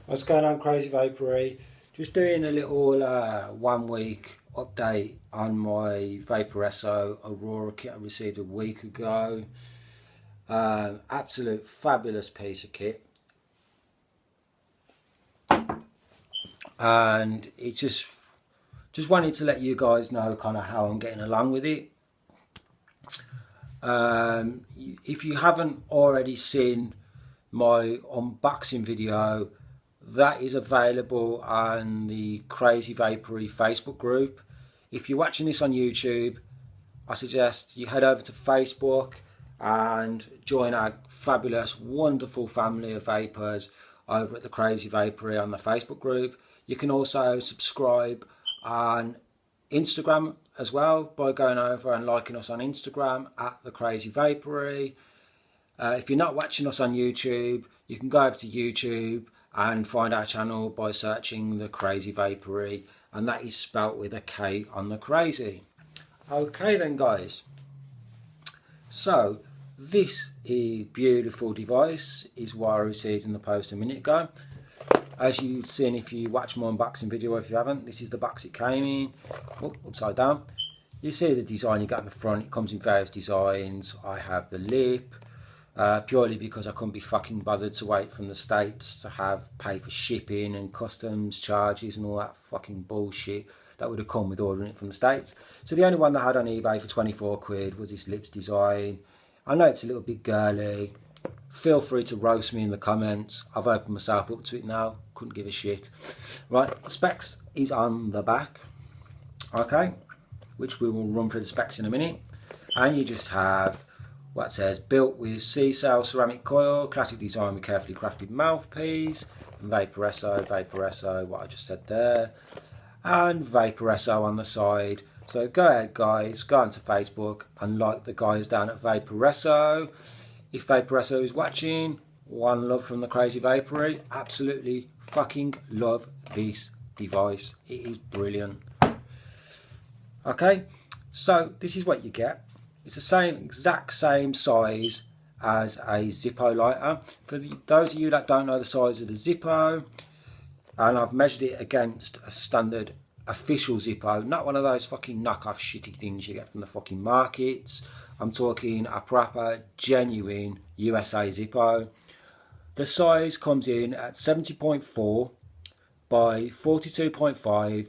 What's going on, Crazy Vapory? Just doing a little 1 week update on my Vaporesso Aurora kit I received a week ago. Absolute fabulous piece of kit, and it's just wanted to let you guys know kind of how I'm getting along with it. If you haven't already seen my unboxing video, that is available on the Crazy Vapory Facebook group. If you're watching this on YouTube, I suggest you head over to Facebook and join our fabulous, wonderful family of vapors over at the Crazy Vapory on the Facebook group. You can also subscribe on Instagram as well by going over and liking us on Instagram at the Crazy Vapory. If you're not watching us on YouTube, you can go over to YouTube and find our channel by searching the Crazy Vapory, and that is spelt with a K on the crazy. Okay then, guys, so this beautiful device is what I received in the post a minute ago. As you've seen if you watch my unboxing video, if you haven't, this is the box it came in. Upside down. You see the design you got in the front. It comes in various designs. I have the lip, purely because I couldn't be fucking bothered to wait from the States to pay for shipping and customs charges and all that fucking bullshit that would have come with ordering it from the States. So the only one that I had on eBay for 24 quid was this lips design. I know it's a little bit girly. Feel free to roast me in the comments. I've opened myself up to it now. Couldn't give a shit. Right, specs is on the back. Okay, which we will run through the specs in a minute. And you just have what says built with C-cell ceramic coil, classic design with carefully crafted mouthpiece, and Vaporesso, what I just said there, and Vaporesso on the side. So go ahead, guys, go onto Facebook and like the guys down at Vaporesso. If Vaporesso is watching, one love from the Crazy Vapory. Absolutely fucking love this device. It is brilliant. Okay, so this is what you get. It's the exact same size as a Zippo lighter. For those of you that don't know the size of the Zippo, and I've measured it against a standard official Zippo, not one of those fucking knockoff shitty things you get from the fucking markets. I'm talking a proper, genuine USA Zippo. The size comes in at 70.4 by 42.5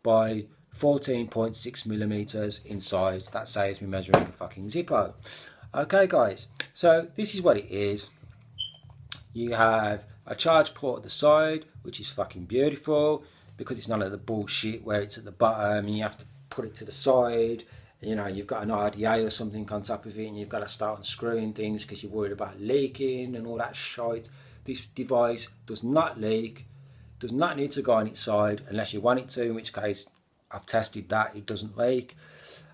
by 14.6 millimeters in size. That saves me measuring a fucking Zippo. Okay, guys, so this is what it is. You have a charge port at the side, which is fucking beautiful because it's none of the bullshit where it's at the bottom and you have to put it to the side. You know, you've got an RDA or something on top of it and you've got to start unscrewing things because you're worried about leaking and all that shite. This device does not leak, does not need to go on its side unless you want it to, in which case I've tested that, it doesn't leak.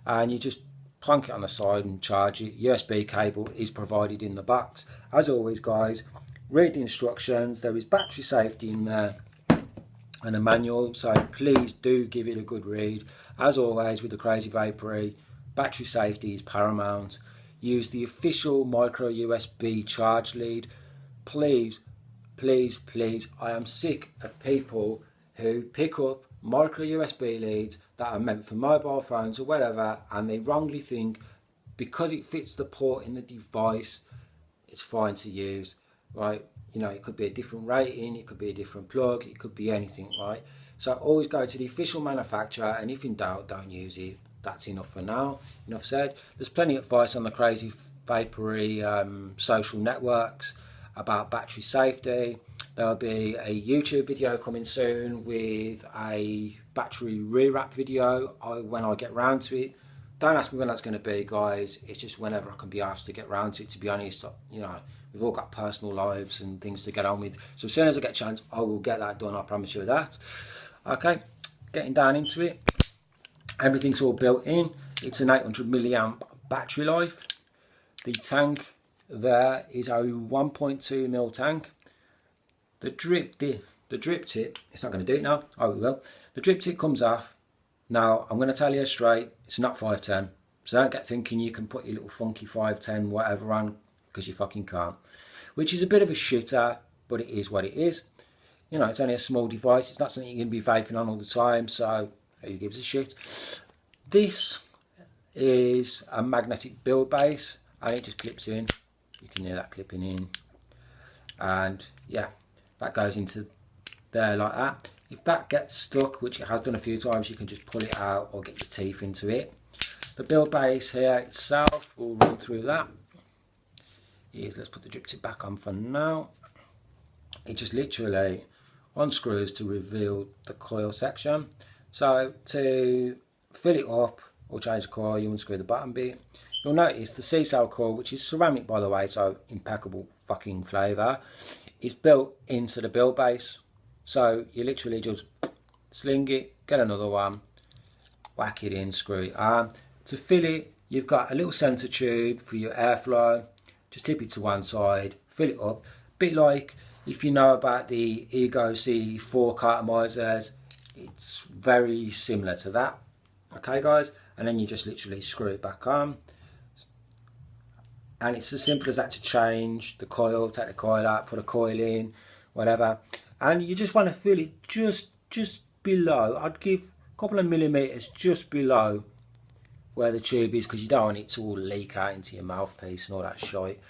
And you just plonk it on the side and charge it. USB cable is provided in the box. As always, guys, read the instructions. There is battery safety in there and a manual, so please do give it a good read. As always with the Crazy Vapory, battery safety is paramount. Use the official micro USB charge lead. Please, please, please, I am sick of people who pick up micro USB leads that are meant for mobile phones or whatever, and they wrongly think because it fits the port in the device, it's fine to use, right? You know, it could be a different rating, it could be a different plug, it could be anything, right? So always go to the official manufacturer, and if in doubt, don't use it. That's enough for now. Enough said. There's plenty of advice on the Crazy Vapory social networks about battery safety. There'll be a YouTube video coming soon with a battery rewrap video when I get round to it. Don't ask me when that's going to be, guys. It's just whenever I can be asked to get round to it. To be honest, you know, we've all got personal lives and things to get on with. So as soon as I get a chance, I will get that done. I promise you that. Okay, getting down into it. Everything's all built in. It's an 800 milliamp battery life. The tank there is a 1.2 mil tank. The drip tip, it's not going to do it now. Oh, it will. The drip tip comes off. Now, I'm going to tell you straight, it's not 510. So don't get thinking you can put your little funky 510 whatever on, because you fucking can't. Which is a bit of a shitter, but it is what it is. you know, it's only a small device. It's not something you're going to be vaping on all the time, so who gives a shit? This is a magnetic build base, and it just clips in. You can hear that clipping in, and yeah, that goes into there like that. If that gets stuck, which it has done a few times, you can just pull it out or get your teeth into it. The build base here itself, we'll run through that. Let's put the drip tip back on for now. It just literally unscrews to reveal the coil section. So to fill it up or change the coil, you unscrew the bottom bit. You'll notice the C-cell coil, which is ceramic by the way, so impeccable fucking flavour, is built into the build base. So you literally just sling it, get another one, whack it in, screw it on. To fill it, you've got a little centre tube for your airflow. Just tip it to one side, fill it up. Bit like if you know about the Ego C4 cartomizers, it's very similar to that. Okay guys, and then you just literally screw it back on. And it's as simple as that to change the coil, take the coil out, put a coil in, whatever. And you just want to fill it just below. I'd give a couple of millimeters just below where the tube is, because you don't want it to all leak out into your mouthpiece and all that shite.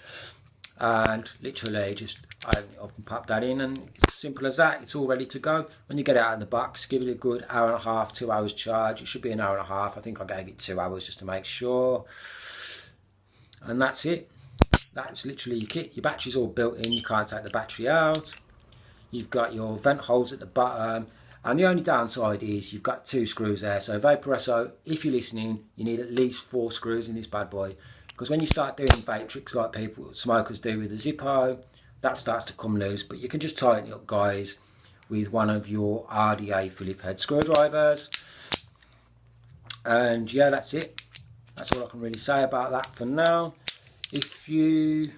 And literally just open it up and pop that in, and it's as simple as that. It's all ready to go. When you get it out of the box, give it a good hour and a half, 2 hours charge. It should be an hour and a half. I think I gave it 2 hours just to make sure. And that's it. That's literally your kit. Your battery's all built in. You can't take the battery out. You've got your vent holes at the bottom. And the only downside is you've got 2 screws there. So Vaporesso, if you're listening, you need at least 4 screws in this bad boy. Because when you start doing vape tricks like smokers do with the Zippo, that starts to come loose. But you can just tighten it up, guys, with one of your RDA Phillips head screwdrivers. And yeah, that's it. That's all I can really say about that for now. If you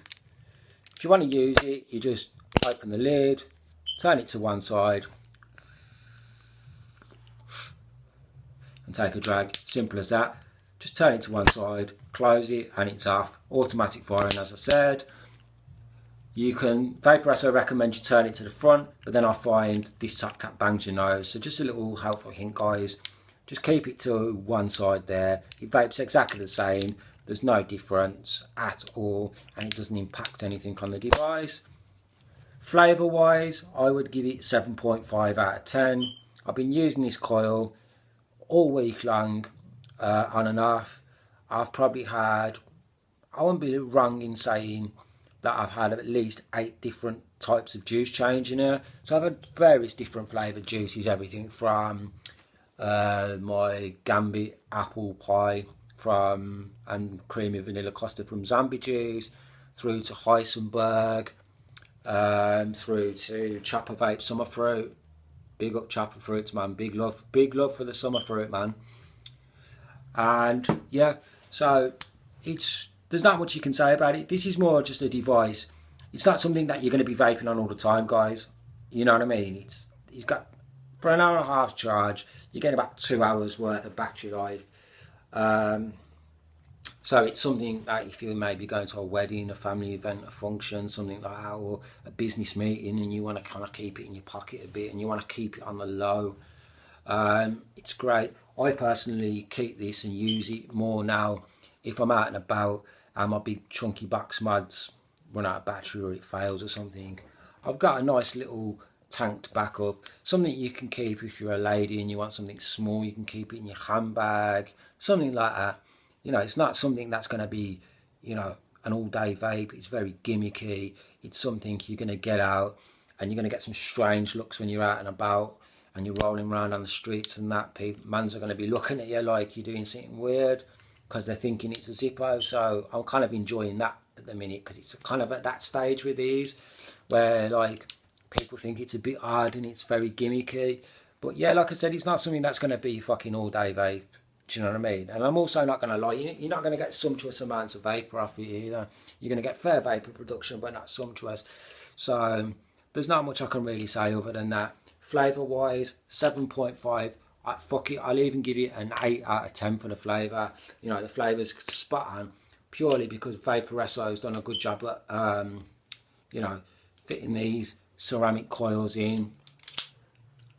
want to use it, you just open the lid, turn it to one side, and take a drag. Simple as that. Just turn it to one side, close it, and it's off. Automatic firing, as I said. You can, Vaporesso recommend you turn it to the front, but then I find this top cap bangs your nose. So just a little helpful hint, guys. Just keep it to one side there. It vapes exactly the same. There's no difference at all, and it doesn't impact anything on the device. Flavour wise, I would give it 7.5 out of 10. I've been using this coil all week long, on and off. I've probably had, I wouldn't be wrong in saying that I've had at least 8 different types of juice change in here. So I've had various different flavoured juices, everything from my Gambit apple pie and creamy vanilla custard from Zombie Juice, through to Heisenberg, through to Chopper Vape Summer Fruit. Big up Chopper Fruits, man. Big love for the Summer Fruit, man. And yeah, so there's not much you can say about it. This is more just a device. It's not something that you're going to be vaping on all the time, guys. You know what I mean? You've got, for an hour and a half charge, you get about 2 hours worth of battery life. So it's something that if you're maybe going to a wedding, a family event, a function, something like that, or a business meeting, and you want to kind of keep it in your pocket a bit, and you want to keep it on the low, it's great. I personally keep this and use it more now if I'm out and about and my big chunky box mods run out of battery or it fails or something. I've got a nice little tanked backup, something you can keep if you're a lady and you want something small. You can keep it in your handbag, something like that. You know, it's not something that's going to be, you know, an all-day vape. It's very gimmicky. It's something you're going to get out, and you're going to get some strange looks when you're out and about and you're rolling around on the streets and that. Mans are going to be looking at you like you're doing something weird because they're thinking it's a Zippo. So I'm kind of enjoying that at the minute, because it's kind of at that stage with these where, like, people think it's a bit odd and it's very gimmicky. But yeah, like I said, it's not something that's going to be fucking all-day vape. Do you know what I mean? And I'm also not going to lie, you're not going to get sumptuous amounts of vapour off it either. You're going to get fair vapour production, but not sumptuous. So there's not much I can really say other than that. Flavour wise, 7.5. Fuck it, I'll even give it an 8 out of 10 for the flavour. You know, the flavour's spot on, purely because Vaporesso has done a good job at, you know, fitting these ceramic coils in.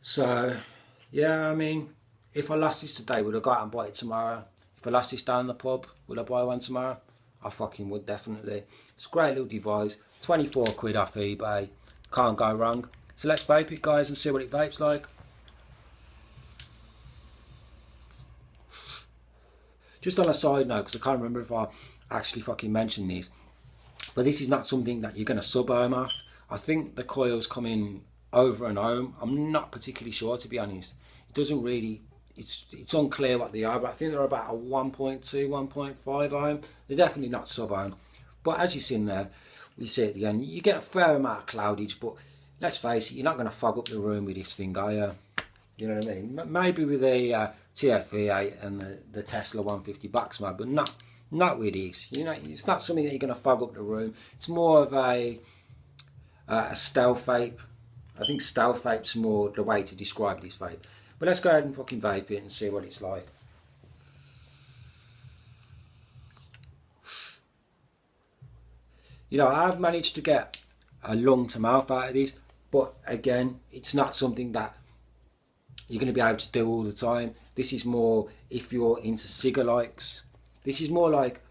So yeah, I mean, if I lost this today, would I go out and buy it tomorrow? If I lost this down the pub, would I buy one tomorrow? I fucking would, definitely. It's a great little device, 24 quid off eBay, can't go wrong. So let's vape it, guys, and see what it vapes like. Just on a side note, because I can't remember if I actually fucking mentioned this, but this is not something that you're going to sub-ohm off. I think the coils come in over and ohm. I'm not particularly sure, to be honest. It doesn't really, it's unclear what they are, but I think they're about a 1.2, 1.5 ohm. They're definitely not sub-ohm. But as you've seen there, we see it again, you get a fair amount of cloudage, but let's face it, you're not going to fog up the room with this thing, are you? You know what I mean? Maybe with the TFV8 and the Tesla 150 box mode, but not with this. You know, it's not something that you're going to fog up the room. It's more of a stealth vape. I think stealth vape's more the way to describe this vape. But let's go ahead and fucking vape it and see what it's like. You know, I've managed to get a lung to mouth out of this, but again, it's not something that you're going to be able to do all the time. This is more if you're into cigar-likes. This is more like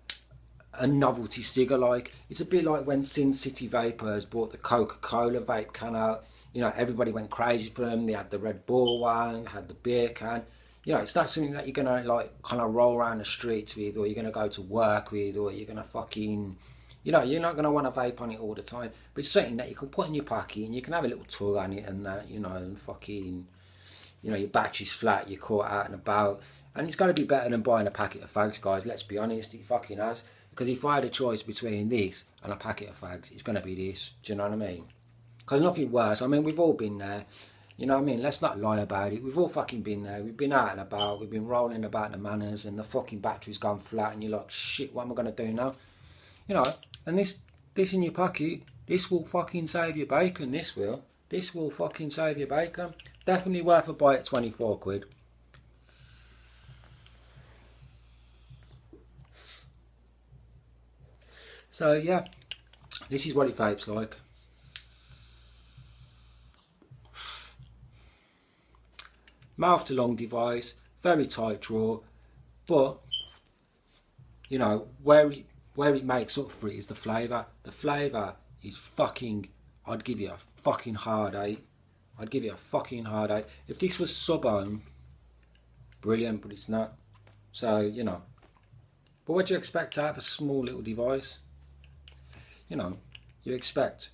a novelty cigar-like. It's a bit like when Sin City Vapors brought the Coca-Cola vape can out. You know, everybody went crazy for them. They had the Red Bull one, had the beer can. You know, it's not something that you're going to like kind of roll around the streets with, or you're going to go to work with, or you're going to fucking, you know, you're not going to want to vape on it all the time. But it's something that you can put in your pocket and you can have a little tug on it and that, you know, and fucking, you know, your battery's flat, you're caught out and about. And it's got to be better than buying a packet of fags, guys. Let's be honest, it fucking has. Because if I had a choice between this and a packet of fags, it's going to be this. Do you know what I mean? Because nothing worse. I mean, we've all been there. You know what I mean? Let's not lie about it. We've all fucking been there. We've been out and about. We've been rolling about the manners and the fucking battery's gone flat and you're like, shit, what am I going to do now? You know, and this in your pocket, this will fucking save your bacon, this will. This will fucking save your bacon. Definitely worth a buy at 24 quid. So yeah, this is what it vapes like. Mouth to lung device, very tight draw, but you know where it makes up for it is the flavour. The flavour is fucking, I'd give you a fucking hard 8. I'd give you a fucking hard 8. If this was sub-ohm, brilliant, but it's not. So, you know. But what do you expect out of a small little device? You know, you expect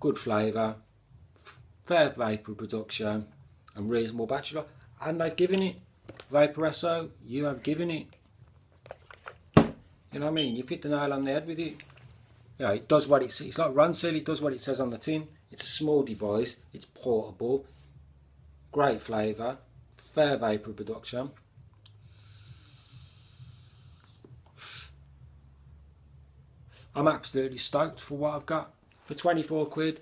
good flavour, fair vapour production, and reasonable battery life. And they've given it. Vaporesso, you have given it. You know what I mean? You've hit the nail on the head with it. You know, it does what it's like Ron Seal, it does what it says on the tin. It's a small device, it's portable, great flavour, fair vapour production. I'm absolutely stoked for what I've got. For 24 quid,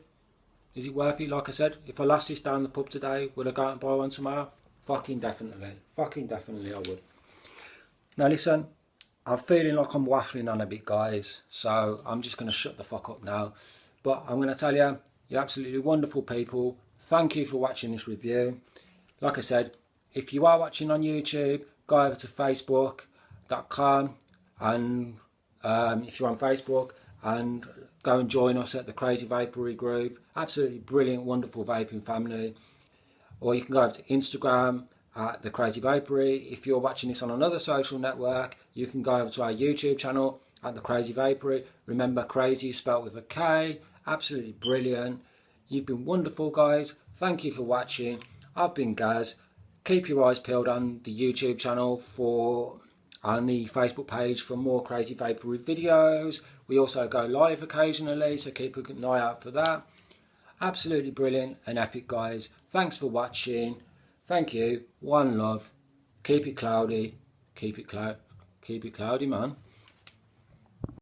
is it worth it? Like I said, if I lost this down the pub today, would I go out and buy one tomorrow? Fucking definitely. Fucking definitely I would. Now listen, I'm feeling like I'm waffling on a bit, guys, so I'm just going to shut the fuck up now. But I'm going to tell you, you're absolutely wonderful people. Thank you for watching this review. Like I said, if you are watching on YouTube, go over to facebook.com and if you're on Facebook, and go and join us at the Crazy Vapory group. Absolutely brilliant, wonderful vaping family. Or you can go over to Instagram at the Crazy Vapory. If you're watching this on another social network, you can go over to our YouTube channel at the Crazy Vapory. Remember, crazy is spelled with a K. Absolutely brilliant. You've been wonderful, guys. Thank you for watching. I've been Gaz. Keep your eyes peeled on the YouTube channel and the Facebook page for more Crazy Vapory videos. We also go live occasionally, so keep an eye out for that. Absolutely brilliant and epic, guys. Thanks for watching. Thank you. One love. Keep it cloudy. Keep it cloudy, man.